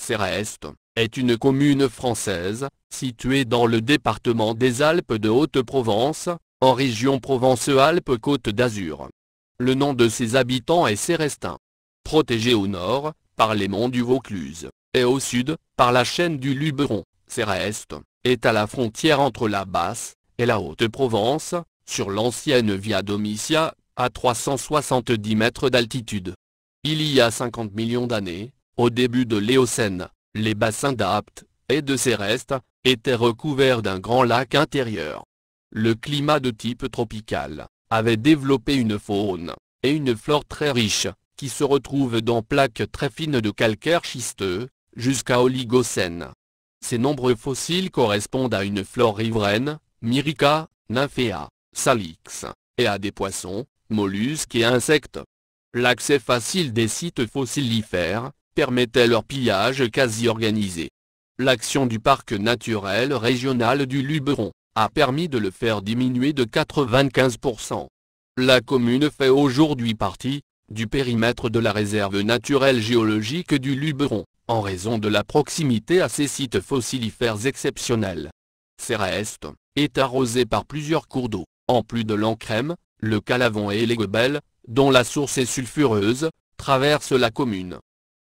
Céreste est une commune française, située dans le département des Alpes de Haute-Provence, en région Provence-Alpes-Côte d'Azur. Le nom de ses habitants est cérestain. Protégée au nord, par les monts du Vaucluse, et au sud, par la chaîne du Luberon, Céreste est à la frontière entre la Basse et la Haute-Provence, sur l'ancienne Via Domitia, à 370 mètres d'altitude. Il y a 50 millions d'années, au début de l'Éocène, les bassins d'Apt et de Céreste étaient recouverts d'un grand lac intérieur. Le climat de type tropical avait développé une faune et une flore très riches, qui se retrouvent dans plaques très fines de calcaire schisteux, jusqu'à Oligocène. Ces nombreux fossiles correspondent à une flore riveraine, Myrica, Nymphea, Salix, et à des poissons, mollusques et insectes. L'accès facile des sites fossilifères permettait leur pillage quasi organisé. L'action du parc naturel régional du Luberon a permis de le faire diminuer de 95%. La commune fait aujourd'hui partie du périmètre de la réserve naturelle géologique du Luberon, en raison de la proximité à ces sites fossilifères exceptionnels. Céreste est arrosée par plusieurs cours d'eau, en plus de l'Ancrème, le Calavon et l'Aiguebelle, dont la source est sulfureuse, traversent la commune.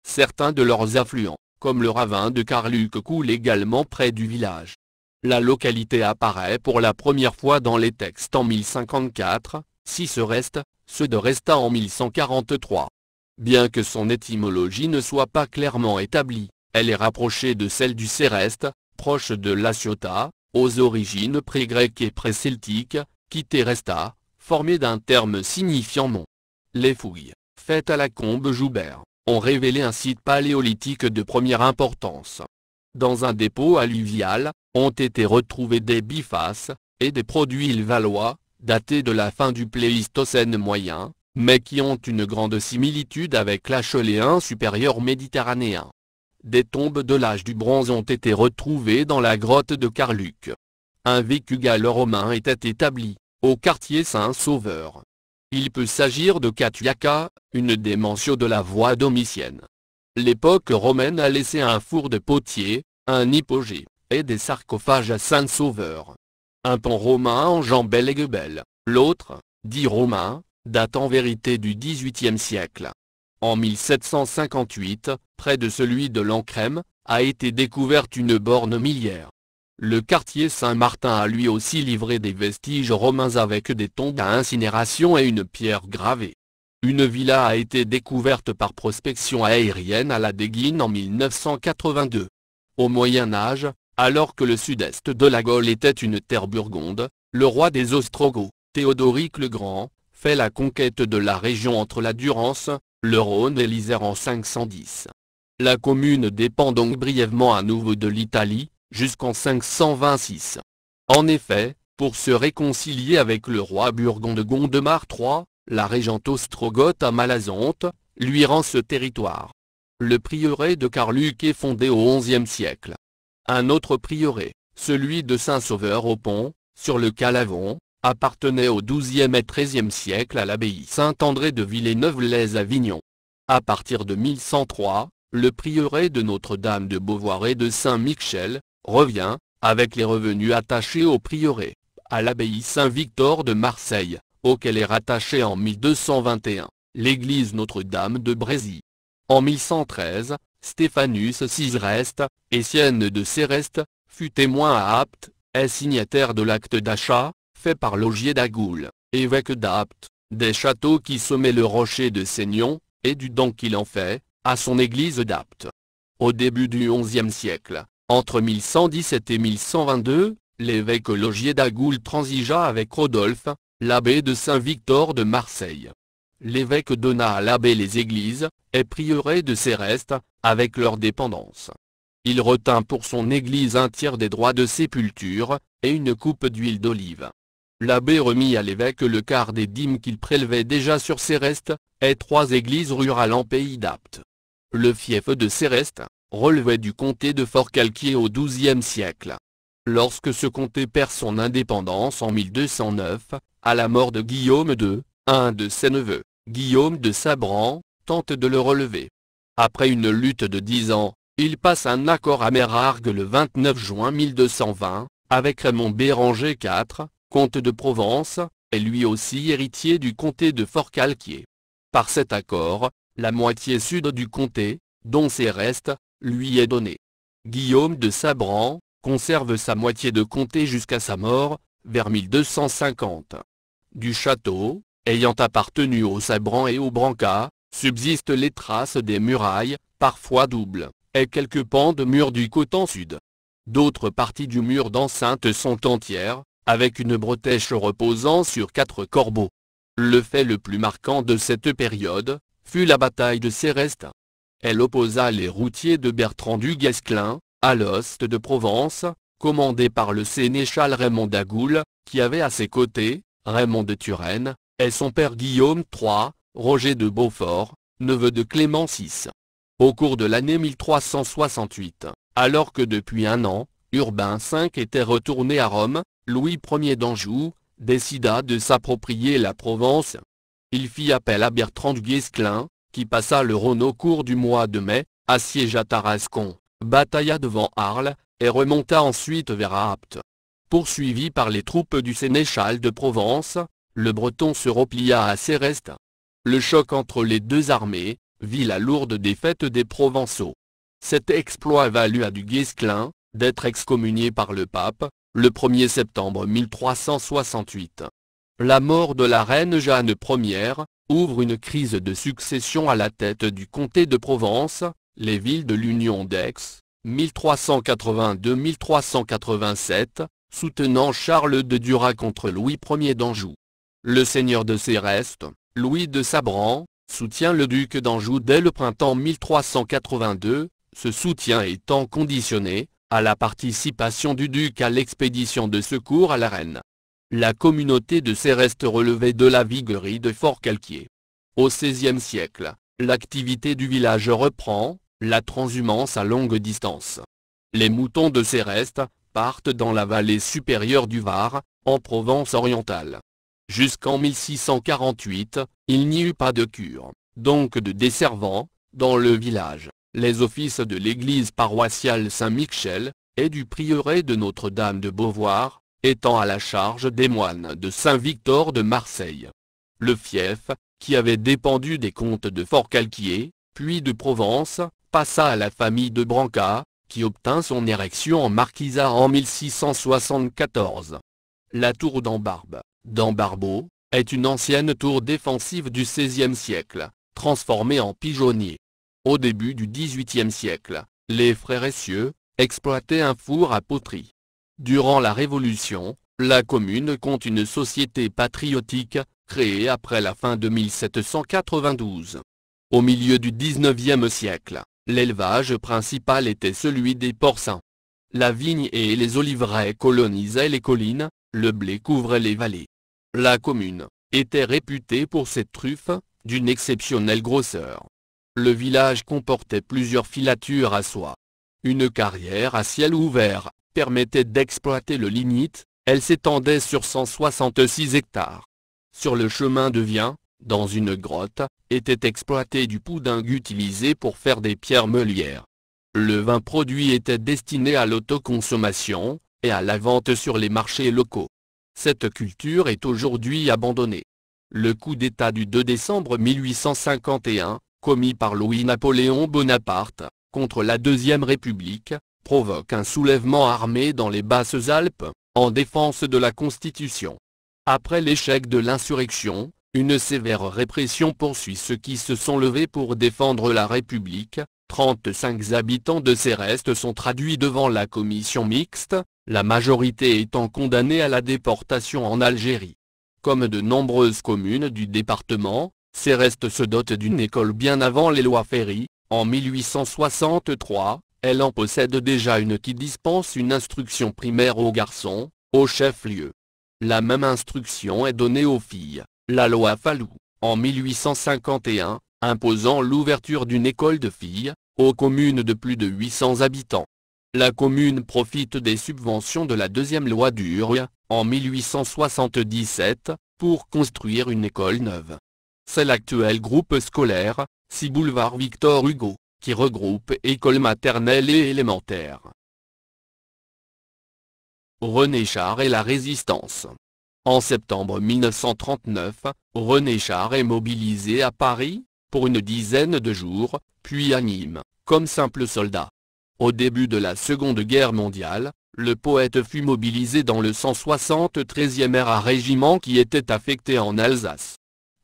Certains de leurs affluents, comme le ravin de Carluc, coulent également près du village. La localité apparaît pour la première fois dans les textes en 1054, Cicereste, ceux de Resta en 1143. Bien que son étymologie ne soit pas clairement établie, elle est rapprochée de celle du Céreste, proche de l'Aciota, aux origines pré-grecques et pré-celtiques, quitte Resta, formée d'un terme signifiant mont. Les fouilles, faites à la combe Joubert, ont révélé un site paléolithique de première importance. Dans un dépôt alluvial, ont été retrouvés des bifaces, et des produits ilvalois, datés de la fin du Pléistocène moyen, mais qui ont une grande similitude avec l'Acheléen supérieur méditerranéen. Des tombes de l'âge du bronze ont été retrouvées dans la grotte de Carluc. Un vécu gallo-romain était établi, au quartier Saint-Sauveur. Il peut s'agir de Catuiaca, une des mentions de la voie domitienne. L'époque romaine a laissé un four de potier, un hypogée, et des sarcophages à Saint-Sauveur. Un pont romain enjambait l'Aiguebelle, l'autre, dit romain, date en vérité du XVIIIe siècle. En 1758, près de celui de l'Ancrème, a été découverte une borne milliaire. Le quartier Saint-Martin a lui aussi livré des vestiges romains avec des tombes à incinération et une pierre gravée. Une villa a été découverte par prospection aérienne à la Déguine en 1982. Au Moyen Âge, alors que le sud-est de la Gaule était une terre burgonde, le roi des Ostrogoths, Théodoric le Grand, fait la conquête de la région entre la Durance, le Rhône et l'Isère en 510. La commune dépend donc brièvement à nouveau de l'Italie, jusqu'en 526. En effet, pour se réconcilier avec le roi burgonde Gondemar III, la régente ostrogoth Amalazonte lui rend ce territoire. Le prieuré de Carluc est fondé au XIe siècle. Un autre prieuré, celui de Saint-Sauveur-au-Pont, sur le Calavon, appartenait au XIIe et XIIIe siècle à l'abbaye Saint-André de Villeneuve-lès-Avignon. À partir de 1103, le prieuré de Notre-Dame de Beauvoir et de Saint-Michel revient, avec les revenus attachés au prieuré, à l'abbaye Saint-Victor de Marseille, auquel est rattachée en 1221, l'église Notre-Dame de Brézy. En 1113, Stéphanus Cisereste, Étienne de Céreste, fut témoin à Apt, et signataire de l'acte d'achat, fait par Logier d'Agoul, évêque d'Apt, des châteaux qui sommaient le rocher de Seignon, et du don qu'il en fait, à son église d'Apt. Au début du XIe siècle, entre 1117 et 1122, l'évêque Logier d'Agoul transigea avec Rodolphe, L'abbé de Saint-Victor de Marseille. L'évêque donna à l'abbé les églises et prieurés de Céreste, avec leurs dépendances. Il retint pour son église un tiers des droits de sépulture, et une coupe d'huile d'olive. L'abbé remit à l'évêque le quart des dîmes qu'il prélevait déjà sur Céreste, et 3 églises rurales en pays d'Apt. Le fief de Céreste relevait du comté de Forcalquier au XIIe siècle. Lorsque ce comté perd son indépendance en 1209, à la mort de Guillaume II, un de ses neveux, Guillaume de Sabran, tente de le relever. Après une lutte de 10 ans, il passe un accord à Mérargues le 29 juin 1220, avec Raymond Béranger IV, comte de Provence, et lui aussi héritier du comté de Forcalquier. Par cet accord, la moitié sud du comté, dont Céreste, lui est donnée. Guillaume de Sabran conserve sa moitié de comté jusqu'à sa mort, vers 1250. Du château, ayant appartenu aux Sabrans et aux Brancas, subsistent les traces des murailles, parfois doubles, et quelques pans de murs du côté sud. D'autres parties du mur d'enceinte sont entières, avec une bretèche reposant sur 4 corbeaux. Le fait le plus marquant de cette période fut la bataille de Céreste. Elle opposa les routiers de Bertrand du Guesclin, à l'Ost de Provence, commandé par le sénéchal Raymond d'Agoul, qui avait à ses côtés Raymond de Turenne, et son père Guillaume III, Roger de Beaufort, neveu de Clément VI. Au cours de l'année 1368, alors que depuis un an, Urbain V était retourné à Rome, Louis Ier d'Anjou décida de s'approprier la Provence. Il fit appel à Bertrand du Guesclin, qui passa le Rhône au cours du mois de mai, assiégea Tarascon, batailla devant Arles, et remonta ensuite vers Apt. Poursuivi par les troupes du sénéchal de Provence, le Breton se replia à Céreste. Le choc entre les deux armées vit la lourde défaite des Provençaux. Cet exploit valut à du Guesclin d'être excommunié par le pape, le 1er septembre 1368. La mort de la reine Jeanne Ier ouvre une crise de succession à la tête du comté de Provence, les villes de l'Union d'Aix, 1382-1387, soutenant Charles de Duras contre Louis Ier d'Anjou. Le seigneur de Céreste, Louis de Sabran, soutient le duc d'Anjou dès le printemps 1382, ce soutien étant conditionné à la participation du duc à l'expédition de secours à la reine. La communauté de Céreste relevait de la viguerie de Forcalquier. Au XVIe siècle, l'activité du village reprend, la transhumance à longue distance. Les moutons de Céreste partent dans la vallée supérieure du Var, en Provence orientale. Jusqu'en 1648, il n'y eut pas de cure, donc de desservants, dans le village. Les offices de l'église paroissiale Saint-Michel, et du prieuré de Notre-Dame de Beauvoir, étant à la charge des moines de Saint-Victor de Marseille. Le fief, qui avait dépendu des comtes de Forcalquier, puis de Provence, passa à la famille de Brancas, qui obtint son érection en marquisat en 1674. La tour d'Ambarbe, d'Ambarbeau, est une ancienne tour défensive du XVIe siècle, transformée en pigeonnier. Au début du XVIIIe siècle, les frères Essieux exploitaient un four à poterie. Durant la Révolution, la commune compte une société patriotique, créée après la fin de 1792. Au milieu du XIXe siècle, l'élevage principal était celui des porcins. La vigne et les oliveraies colonisaient les collines, le blé couvrait les vallées. La commune était réputée pour ses truffes, d'une exceptionnelle grosseur. Le village comportait plusieurs filatures à soie. Une carrière à ciel ouvert permettait d'exploiter le lignite, elle s'étendait sur 166 hectares. Sur le chemin de Vien, dans une grotte, était exploité du poudingue utilisé pour faire des pierres meulières. Le vin produit était destiné à l'autoconsommation, et à la vente sur les marchés locaux. Cette culture est aujourd'hui abandonnée. Le coup d'État du 2 décembre 1851, commis par Louis-Napoléon Bonaparte, contre la Deuxième République, provoque un soulèvement armé dans les Basses-Alpes, en défense de la Constitution. Après l'échec de l'insurrection, une sévère répression poursuit ceux qui se sont levés pour défendre la République. 35 habitants de Céreste sont traduits devant la commission mixte, la majorité étant condamnée à la déportation en Algérie. Comme de nombreuses communes du département, Céreste se dote d'une école bien avant les lois Ferry. En 1863, elle en possède déjà une qui dispense une instruction primaire aux garçons, au chef-lieu. La même instruction est donnée aux filles, la loi Fallou, en 1851, imposant l'ouverture d'une école de filles, aux communes de plus de 800 habitants. La commune profite des subventions de la deuxième loi Duruy, en 1877, pour construire une école neuve. C'est l'actuel groupe scolaire, 6 boulevard Victor Hugo, qui regroupe écoles maternelles et élémentaires. René Char et la Résistance. En septembre 1939, René Char est mobilisé à Paris, pour une dizaine de jours, puis à Nîmes, comme simple soldat. Au début de la Seconde Guerre mondiale, le poète fut mobilisé dans le 173e RA régiment qui était affecté en Alsace.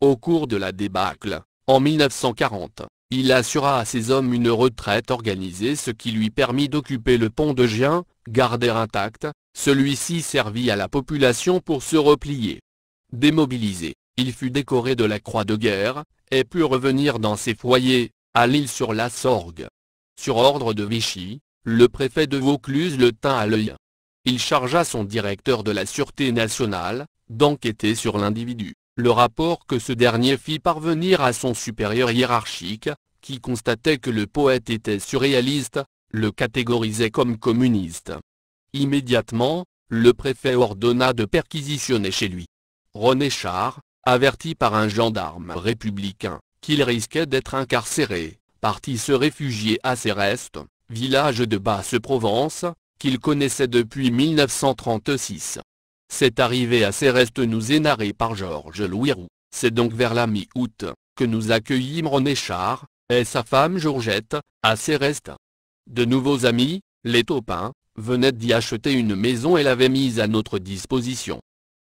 Au cours de la débâcle, en 1940, il assura à ses hommes une retraite organisée, ce qui lui permit d'occuper le pont de Gien, gardé intact. Celui-ci servit à la population pour se replier. Démobilisé, il fut décoré de la Croix de guerre, et put revenir dans ses foyers, à l'Isle-sur-la-Sorgue. Sur ordre de Vichy, le préfet de Vaucluse le tint à l'œil. Il chargea son directeur de la Sûreté nationale, d'enquêter sur l'individu. Le rapport que ce dernier fit parvenir à son supérieur hiérarchique, qui constatait que le poète était surréaliste, le catégorisait comme communiste. Immédiatement, le préfet ordonna de perquisitionner chez lui. René Char, averti par un gendarme républicain, qu'il risquait d'être incarcéré, partit se réfugier à Céreste, village de Basse-Provence, qu'il connaissait depuis 1936. Cette arrivée à Céreste nous est narrée par Georges-Louis Roux. C'est donc vers la mi-août, que nous accueillîmes René Char, et sa femme Georgette, à Céreste. De nouveaux amis, les Taupin, venaient d'y acheter une maison et l'avaient mise à notre disposition.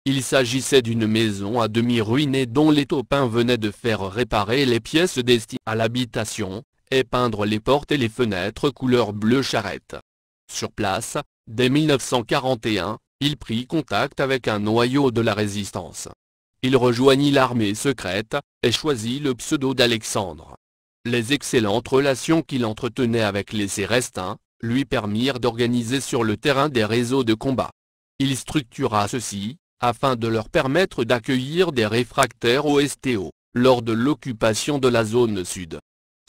Il s'agissait d'une maison à demi ruinée dont les Taupin venaient de faire réparer les pièces destinées à l'habitation, et peindre les portes et les fenêtres couleur bleu charrette. Sur place, dès 1941, il prit contact avec un noyau de la résistance. Il rejoignit l'armée secrète, et choisit le pseudo d'Alexandre. Les excellentes relations qu'il entretenait avec les Cérestins, lui permirent d'organiser sur le terrain des réseaux de combat. Il structura ceux-ci, afin de leur permettre d'accueillir des réfractaires au STO, lors de l'occupation de la zone sud.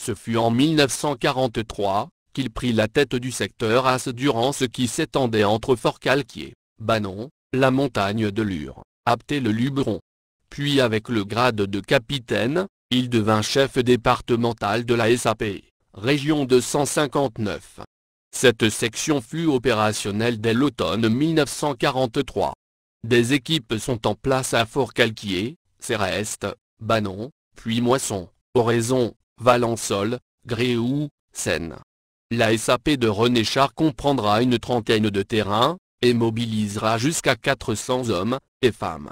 Ce fut en 1943, qu'il prit la tête du secteur As-Durance qui s'étendait entre Fort-Calquier, Banon, la montagne de Lure, Apté-le-Luberon. Puis avec le grade de capitaine, il devint chef départemental de la SAP, région 259. Cette section fut opérationnelle dès l'automne 1943. Des équipes sont en place à Fort-Calquier, Céreste, Banon, puis Moisson, Oraison, Valençol, Gréoux, Seine. La SAP de René Char comprendra une trentaine de terrains, et mobilisera jusqu'à 400 hommes et femmes.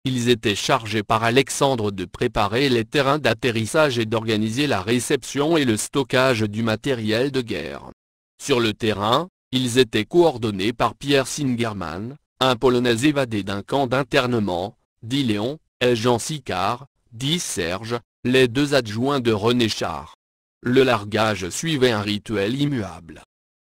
Ils étaient chargés par Alexandre de préparer les terrains d'atterrissage et d'organiser la réception et le stockage du matériel de guerre. Sur le terrain, ils étaient coordonnés par Pierre Singerman, un Polonais évadé d'un camp d'internement, dit Léon, et Jean Sicard, dit Serge, les deux adjoints de René Char. Le largage suivait un rituel immuable.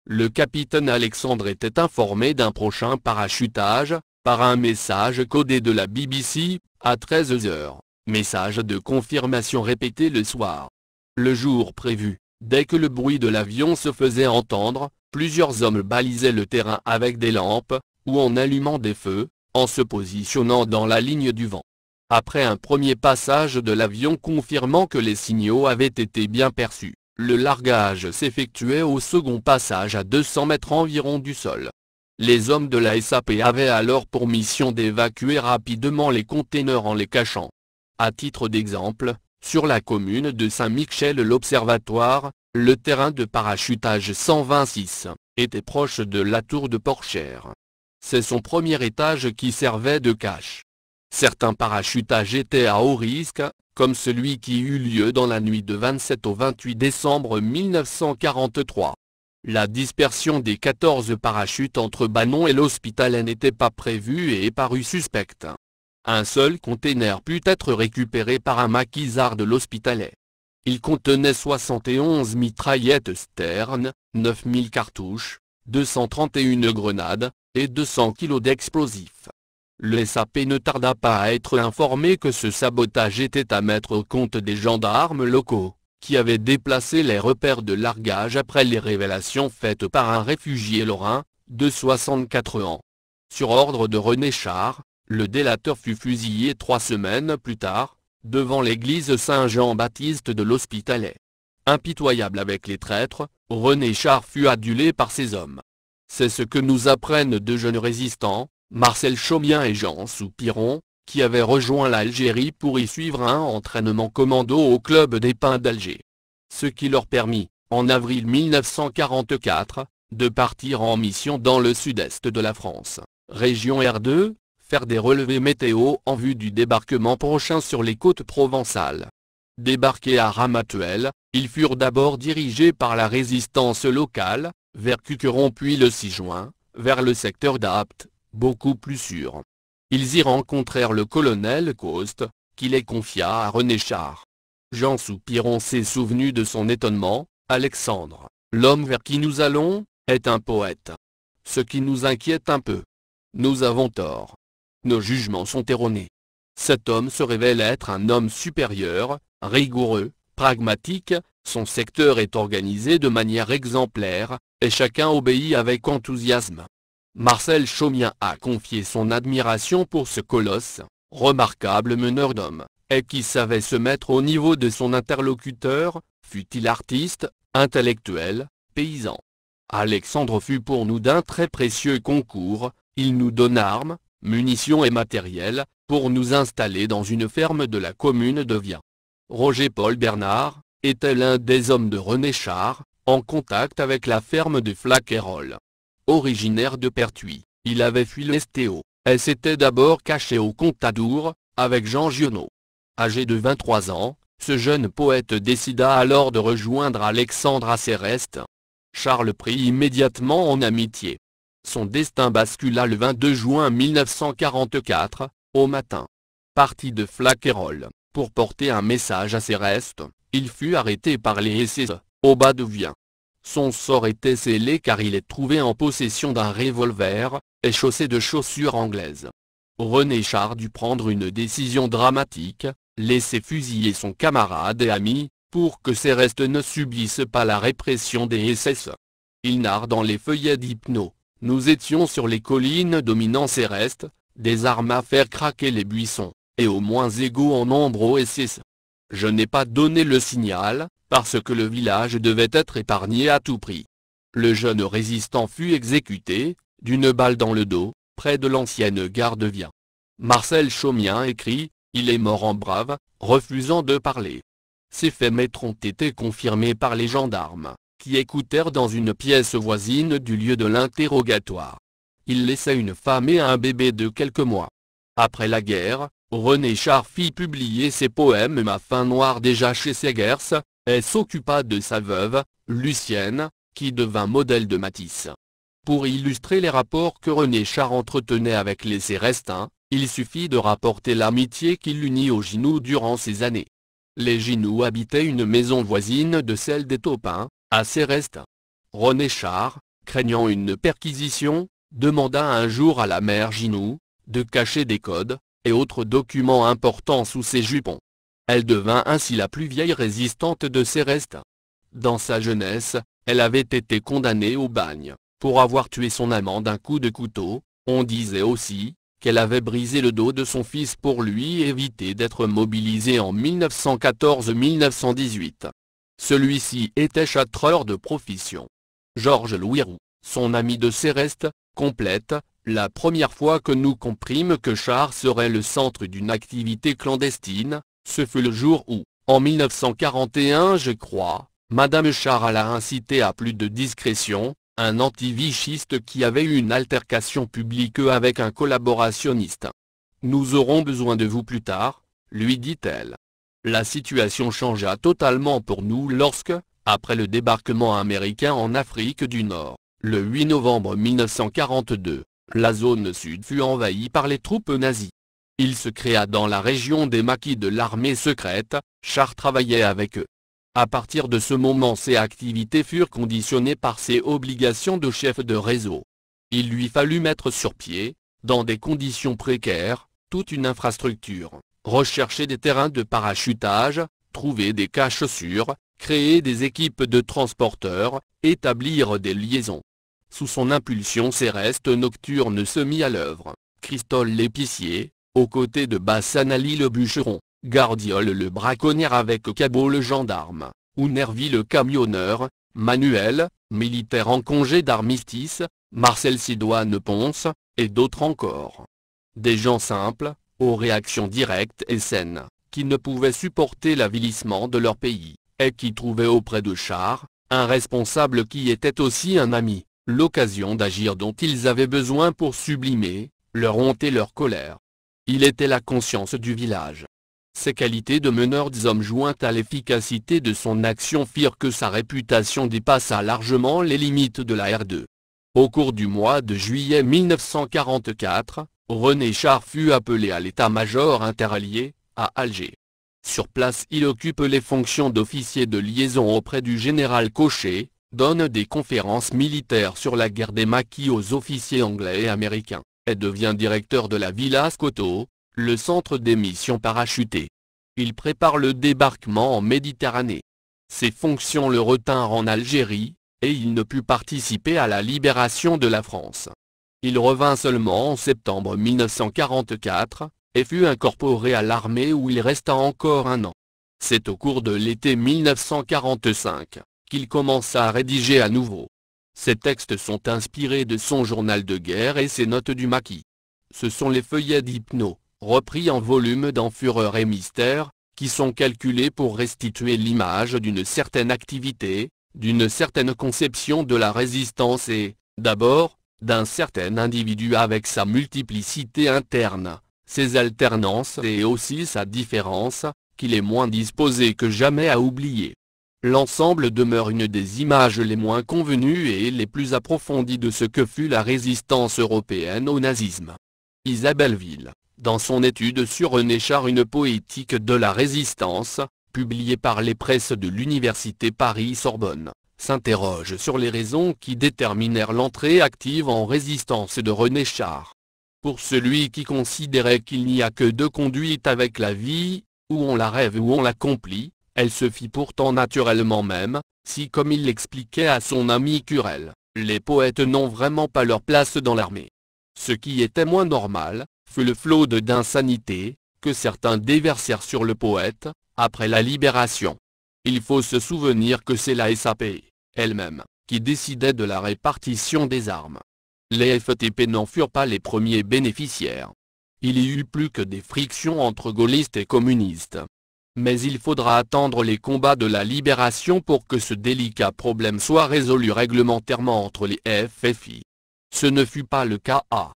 Le capitaine Alexandre était informé d'un prochain parachutage, par un message codé de la BBC, à 13 h, message de confirmation répété le soir. Le jour prévu, dès que le bruit de l'avion se faisait entendre, plusieurs hommes balisaient le terrain avec des lampes, ou en allumant des feux, en se positionnant dans la ligne du vent. Après un premier passage de l'avion confirmant que les signaux avaient été bien perçus, le largage s'effectuait au second passage à 200 mètres environ du sol. Les hommes de la SAP avaient alors pour mission d'évacuer rapidement les conteneurs en les cachant. À titre d'exemple, sur la commune de Saint-Michel-l'Observatoire, le terrain de parachutage 126, était proche de la tour de Porchère. C'est son premier étage qui servait de cache. Certains parachutages étaient à haut risque, comme celui qui eut lieu dans la nuit de 27 au 28 décembre 1943. La dispersion des 14 parachutes entre Banon et l'Hospitalet n'était pas prévue et parut suspecte. Un seul container put être récupéré par un maquisard de l'Hospitalet. Il contenait 71 mitraillettes Stern, 9000 cartouches, 231 grenades, et 200 kg d'explosifs. Le SAP ne tarda pas à être informé que ce sabotage était à mettre au compte des gendarmes locaux, qui avaient déplacé les repères de largage après les révélations faites par un réfugié lorrain, de 64 ans. Sur ordre de René Char, le délateur fut fusillé 3 semaines plus tard, devant l'église Saint-Jean-Baptiste de l'Hospitalet. Impitoyable avec les traîtres, René Char fut adulé par ses hommes. C'est ce que nous apprennent deux jeunes résistants, Marcel Chaumien et Jean Soupiron, qui avaient rejoint l'Algérie pour y suivre un entraînement commando au club des Pins d'Alger. Ce qui leur permit, en avril 1944, de partir en mission dans le sud-est de la France, région R2, faire des relevés météo en vue du débarquement prochain sur les côtes provençales. Débarqués à Ramatuelle, ils furent d'abord dirigés par la résistance locale, vers Cuqueron puis le 6 juin, vers le secteur d'Apt, beaucoup plus sûr. Ils y rencontrèrent le colonel Coste, qui les confia à René Char. Jean Soupiron s'est souvenu de son étonnement. Alexandre, l'homme vers qui nous allons, est un poète. Ce qui nous inquiète un peu. Nous avons tort. Nos jugements sont erronés. Cet homme se révèle être un homme supérieur, rigoureux, pragmatique, son secteur est organisé de manière exemplaire, et chacun obéit avec enthousiasme. Marcel Chaumien a confié son admiration pour ce colosse, remarquable meneur d'hommes, et qui savait se mettre au niveau de son interlocuteur, fût-il artiste, intellectuel, paysan. Alexandre fut pour nous d'un très précieux concours, il nous donne armes, munitions et matériel, pour nous installer dans une ferme de la commune de Vien. Roger-Paul Bernard, était l'un des hommes de René Char, en contact avec la ferme de Flaquerolles. Originaire de Pertuis, il avait fui l'Estéo, et s'était d'abord caché au Contadour, avec Jean Giono. Âgé de 23 ans, ce jeune poète décida alors de rejoindre Alexandre à Céreste. Char le prit immédiatement en amitié. Son destin bascula le 22 juin 1944, au matin. Parti de Flaquerolles, pour porter un message à Céreste, il fut arrêté par les SS, au bas de Vien. Son sort était scellé car il est trouvé en possession d'un revolver, et chaussé de chaussures anglaises. René Char dut prendre une décision dramatique, laisser fusiller son camarade et ami, pour que Céreste ne subisse pas la répression des SS. Il narre dans les feuillets d'Hypno. Nous étions sur les collines dominant Céreste, des armes à faire craquer les buissons, et au moins égaux en nombre aux SS. Je n'ai pas donné le signal, parce que le village devait être épargné à tout prix. Le jeune résistant fut exécuté, d'une balle dans le dos, près de l'ancienne gare de Vien. Marcel Chaumien écrit, il est mort en brave, refusant de parler. Ces faits maîtres ont été confirmés par les gendarmes, qui écoutèrent dans une pièce voisine du lieu de l'interrogatoire. Il laissa une femme et un bébé de quelques mois. Après la guerre, René Char fit publier ses poèmes Ma fin noire déjà chez Segers, et s'occupa de sa veuve, Lucienne, qui devint modèle de Matisse. Pour illustrer les rapports que René Char entretenait avec les Cérestins, il suffit de rapporter l'amitié qui l'unit aux Ginoux durant ces années. Les Ginoux habitaient une maison voisine de celle des Taupins, à Céreste. René Char, craignant une perquisition, demanda un jour à la mère Ginoux, de cacher des codes, et autres documents importants sous ses jupons. Elle devint ainsi la plus vieille résistante de Céreste. Dans sa jeunesse, elle avait été condamnée au bagne, pour avoir tué son amant d'un coup de couteau. On disait aussi, qu'elle avait brisé le dos de son fils pour lui éviter d'être mobilisé en 1914-1918. Celui-ci était châtreur de profession. Georges Louis Roux, son ami de Céreste, complète, la première fois que nous comprîmes que Char serait le centre d'une activité clandestine, ce fut le jour où, en 1941 je crois, Madame Char l'a incité à plus de discrétion, un anti-vichiste qui avait eu une altercation publique avec un collaborationniste. « Nous aurons besoin de vous plus tard », lui dit-elle. La situation changea totalement pour nous lorsque, après le débarquement américain en Afrique du Nord, le 8 novembre 1942, la zone sud fut envahie par les troupes nazies. Il se créa dans la région des maquis de l'armée secrète. Char travaillait avec eux. À partir de ce moment, ses activités furent conditionnées par ses obligations de chef de réseau. Il lui fallut mettre sur pied, dans des conditions précaires, toute une infrastructure, rechercher des terrains de parachutage, trouver des caches sûres, créer des équipes de transporteurs, établir des liaisons. Sous son impulsion, Céreste Nocturne se mit à l'œuvre. Cristol l'épicier, aux côtés de Bassan Ali le bûcheron, Gardiol le braconnier avec Cabot le gendarme, ou Nervi le camionneur, Manuel, militaire en congé d'armistice, Marcel Sidoine Ponce, et d'autres encore. Des gens simples, aux réactions directes et saines, qui ne pouvaient supporter l'avilissement de leur pays, et qui trouvaient auprès de Char, un responsable qui était aussi un ami, l'occasion d'agir dont ils avaient besoin pour sublimer leur honte et leur colère. Il était la conscience du village. Ses qualités de meneur d'hommes jointes à l'efficacité de son action firent que sa réputation dépassa largement les limites de la R2. Au cours du mois de juillet 1944, René Char fut appelé à l'état-major interallié, à Alger. Sur place, il occupe les fonctions d'officier de liaison auprès du général Cochet, donne des conférences militaires sur la guerre des maquis aux officiers anglais et américains, et devient directeur de la Villa Scoto, le centre des missions parachutées. Il prépare le débarquement en Méditerranée. Ses fonctions le retinrent en Algérie, et il ne put participer à la libération de la France. Il revint seulement en septembre 1944, et fut incorporé à l'armée où il resta encore un an. C'est au cours de l'été 1945, qu'il commença à rédiger à nouveau. Ses textes sont inspirés de son journal de guerre et ses notes du maquis. Ce sont les feuillets d'Hypno, repris en volume dans Fureur et Mystère, qui sont calculés pour restituer l'image d'une certaine activité, d'une certaine conception de la résistance et, d'abord, d'un certain individu avec sa multiplicité interne, ses alternances et aussi sa différence, qu'il est moins disposé que jamais à oublier. L'ensemble demeure une des images les moins convenues et les plus approfondies de ce que fut la résistance européenne au nazisme. Isabelle Ville, dans son étude sur René Char, une poétique de la résistance, publiée par les presses de l'université Paris-Sorbonne, s'interroge sur les raisons qui déterminèrent l'entrée active en résistance de René Char. Pour celui qui considérait qu'il n'y a que deux conduites avec la vie, ou on la rêve ou on l'accomplit, elle se fit pourtant naturellement même, si comme il l'expliquait à son ami Curel, les poètes n'ont vraiment pas leur place dans l'armée. Ce qui était moins normal, fut le flot d'insanité, que certains déversèrent sur le poète, après la libération. Il faut se souvenir que c'est la SAP, elle-même, qui décidait de la répartition des armes. Les FTP n'en furent pas les premiers bénéficiaires. Il y eut plus que des frictions entre gaullistes et communistes. Mais il faudra attendre les combats de la libération pour que ce délicat problème soit résolu réglementairement entre les FFI. Ce ne fut pas le cas à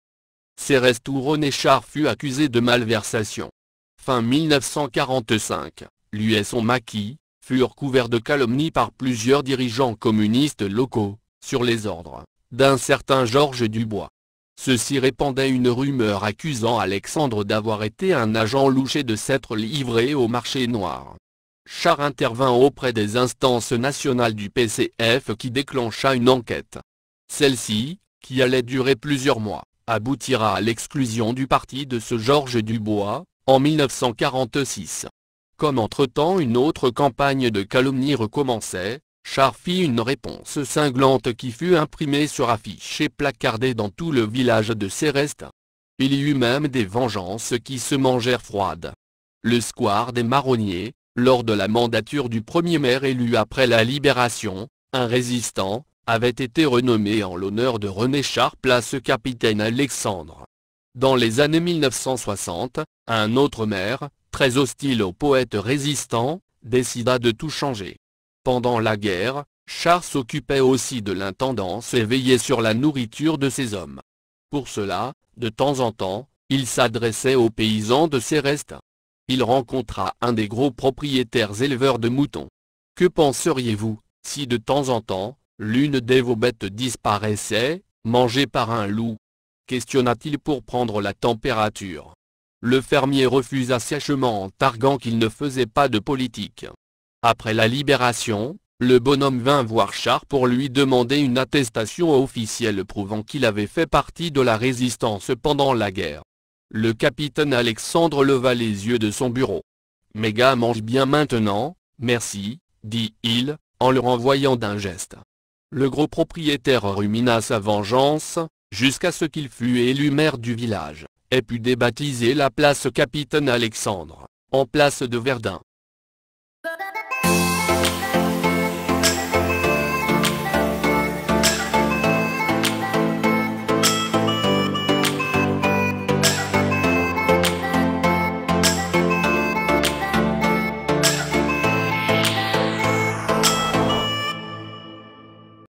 Céreste où René Char fut accusé de malversation. Fin 1945, lui et son maquis, furent couverts de calomnies par plusieurs dirigeants communistes locaux, sur les ordres d'un certain Georges Dubois. Ceux-ci répandaient une rumeur accusant Alexandre d'avoir été un agent louche et de s'être livré au marché noir. Char intervint auprès des instances nationales du PCF qui déclencha une enquête. Celle-ci, qui allait durer plusieurs mois, aboutira à l'exclusion du parti de ce Georges Dubois, en 1946. Comme entre-temps une autre campagne de calomnie recommençait, Char fit une réponse cinglante qui fut imprimée sur affiches et placardée dans tout le village de Céreste. Il y eut même des vengeances qui se mangèrent froides. Le square des Marronniers, lors de la mandature du premier maire élu après la Libération, un résistant, avait été renommé en l'honneur de René Char place Capitaine Alexandre. Dans les années 1960, un autre maire, très hostile aux poètes résistants, décida de tout changer. Pendant la guerre, Char s'occupait aussi de l'intendance et veillait sur la nourriture de ses hommes. Pour cela, de temps en temps, il s'adressait aux paysans de Céreste. Il rencontra un des gros propriétaires éleveurs de moutons. « Que penseriez-vous, si de temps en temps, l'une de vos bêtes disparaissait, mangée par un loup ?» questionna-t-il pour prendre la température. Le fermier refusa sèchement en targuant qu'il ne faisait pas de politique. Après la libération, le bonhomme vint voir Char pour lui demander une attestation officielle prouvant qu'il avait fait partie de la résistance pendant la guerre. Le capitaine Alexandre leva les yeux de son bureau. « Mes gars mangent bien maintenant, merci, » dit-il, en le renvoyant d'un geste. Le gros propriétaire rumina sa vengeance, jusqu'à ce qu'il fût élu maire du village, et put débaptiser la place Capitaine Alexandre, en place de Verdun.